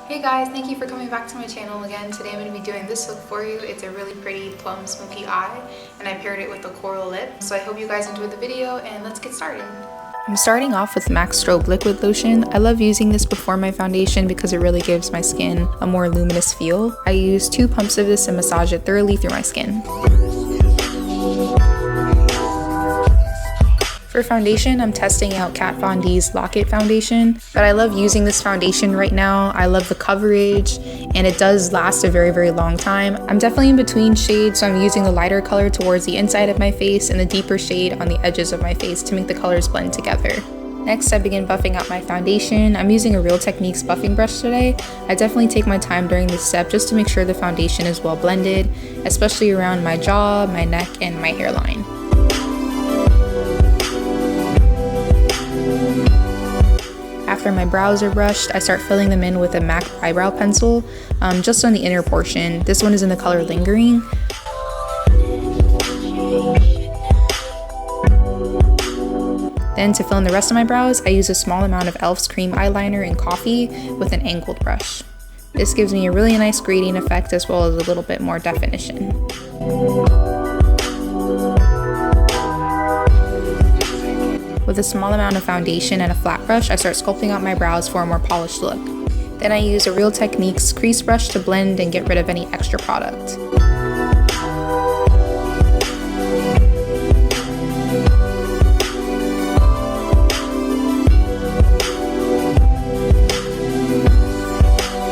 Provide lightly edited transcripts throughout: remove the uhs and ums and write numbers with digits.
Hey guys, thank you for coming back to my channel again. Today I'm going to be doing this look for you. It's a really pretty plum smoky eye and I paired it with a coral lip. So I hope you guys enjoyed the video and let's get started. I'm starting off with MAC Strobe Liquid Lotion. I love using this before my foundation because it really gives my skin a more luminous feel. I use 2 pumps of this and massage it thoroughly through my skin. For foundation, I'm testing out Kat Von D's Lock-It foundation, but I love using this foundation right now. I love the coverage and it does last a very long time. I'm definitely in between shades, so I'm using the lighter color towards the inside of my face and the deeper shade on the edges of my face to make the colors blend together. Next, I begin buffing out my foundation. I'm using a Real Techniques buffing brush today. I definitely take my time during this step just to make sure the foundation is well blended, especially around my jaw, my neck, and my hairline. After my brows are brushed, I start filling them in with a MAC eyebrow pencil, just on the inner portion. This one is in the color Lingering. Then to fill in the rest of my brows, I use a small amount of e.l.f.'s cream eyeliner in Coffee with an angled brush. This gives me a really nice gradient effect as well as a little bit more definition. With a small amount of foundation and a flat brush, I start sculpting out my brows for a more polished look. Then I use a Real Techniques crease brush to blend and get rid of any extra product.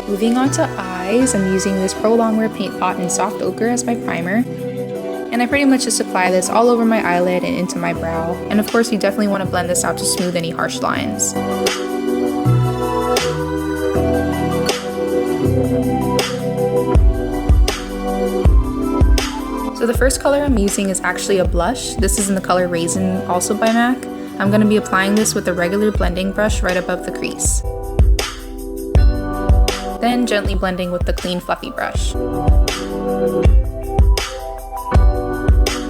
Moving on to eyes, I'm using this Pro Longwear Paint Pot in Soft Ochre as my primer. And I pretty much just apply this all over my eyelid and into my brow. And of course you definitely want to blend this out to smooth any harsh lines. So the first color I'm using is actually a blush. This is in the color Raisin, also by MAC. I'm going to be applying this with a regular blending brush right above the crease. Then gently blending with the clean fluffy brush.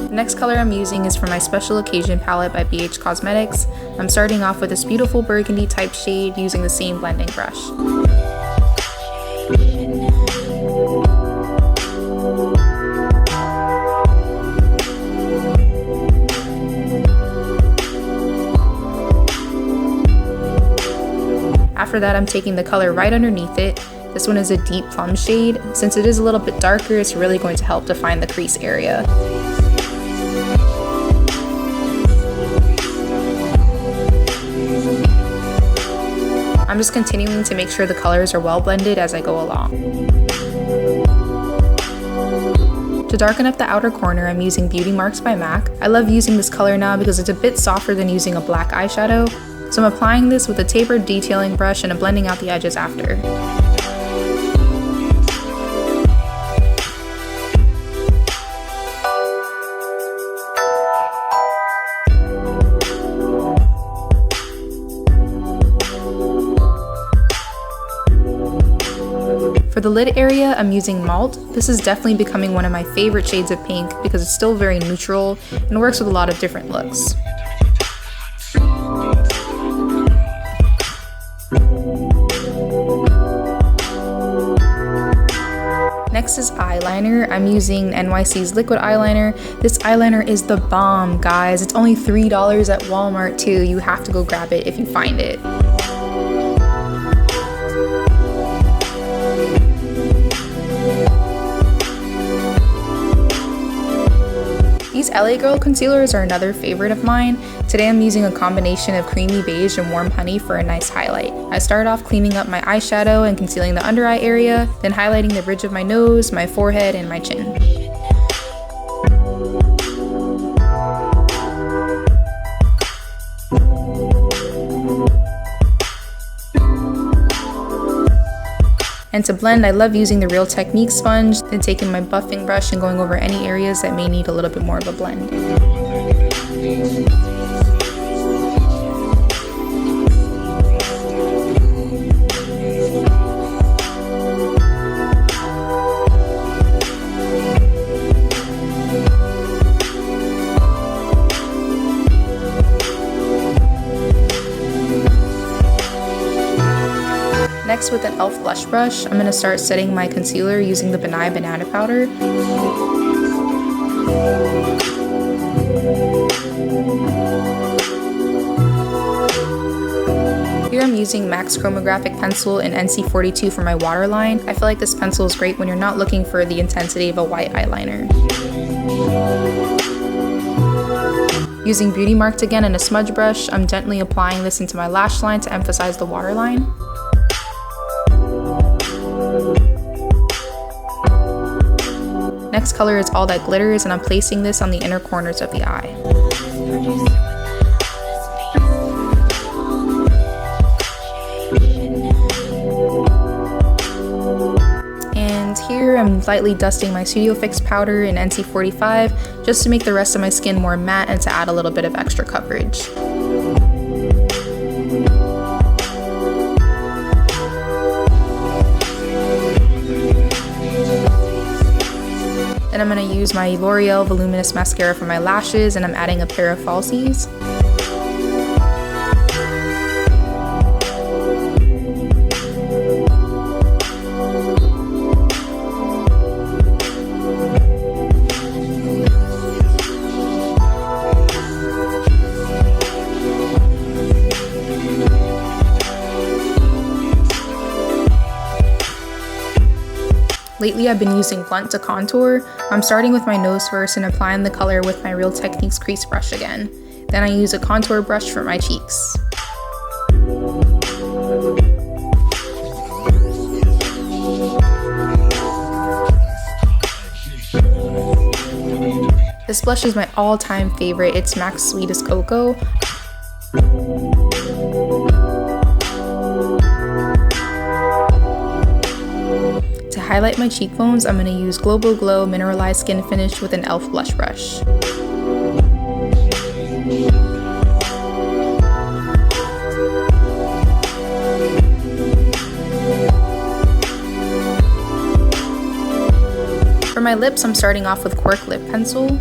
The next color I'm using is for my Special Occasion palette by BH Cosmetics. I'm starting off with this beautiful burgundy type shade using the same blending brush. After that, I'm taking the color right underneath it. This one is a deep plum shade. Since it is a little bit darker, it's really going to help define the crease area. I'm just continuing to make sure the colors are well blended as I go along. To darken up the outer corner, I'm using Beauty Marks by MAC. I love using this color now because it's a bit softer than using a black eyeshadow. So I'm applying this with a tapered detailing brush and I'm blending out the edges after. For the lid area, I'm using Malt. This is definitely becoming one of my favorite shades of pink because it's still very neutral and works with a lot of different looks. Next is eyeliner. I'm using NYC's liquid eyeliner. This eyeliner is the bomb, guys. It's only $3 at Walmart too. You have to go grab it if you find it. These LA Girl concealers are another favorite of mine. Today I'm using a combination of creamy beige and warm honey for a nice highlight. I start off cleaning up my eyeshadow and concealing the under eye area, then highlighting the bridge of my nose, my forehead, and my chin. And to blend, I love using the Real Techniques sponge, then taking my buffing brush and going over any areas that may need a little bit more of a blend. Next, with an e.l.f. blush brush, I'm going to start setting my concealer using the Benai Banana Powder. Here I'm using MAC's Chromographic Pencil in NC42 for my waterline. I feel like this pencil is great when you're not looking for the intensity of a white eyeliner. Using Beauty Marked again and a smudge brush, I'm gently applying this into my lash line to emphasize the waterline. Next color is All That Glitters, and I'm placing this on the inner corners of the eye. And here I'm lightly dusting my Studio Fix powder in NC45 just to make the rest of my skin more matte and to add a little bit of extra coverage. Then I'm going to use my L'Oreal Voluminous Mascara for my lashes, and I'm adding a pair of falsies. Lately I've been using Blunt to contour. I'm starting with my nose first and applying the color with my Real Techniques crease brush again. Then I use a contour brush for my cheeks. This blush is my all-time favorite. It's MAC's Sweetest Cocoa. To highlight my cheekbones, I'm going to use Global Glow Mineralized Skin Finish with an e.l.f. blush brush. For my lips, I'm starting off with Cork Lip Pencil.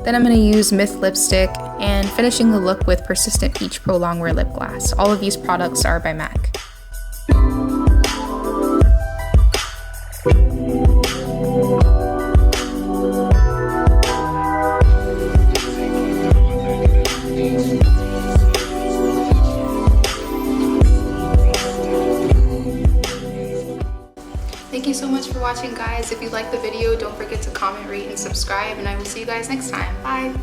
Then I'm going to use Myth lipstick and finishing the look with Persistent Peach Pro Longwear Lip Glass. All of these products are by MAC. Thank you so much for watching, guys. If you liked the video, don't forget to comment, rate, and subscribe, and I will see you guys next time. Bye!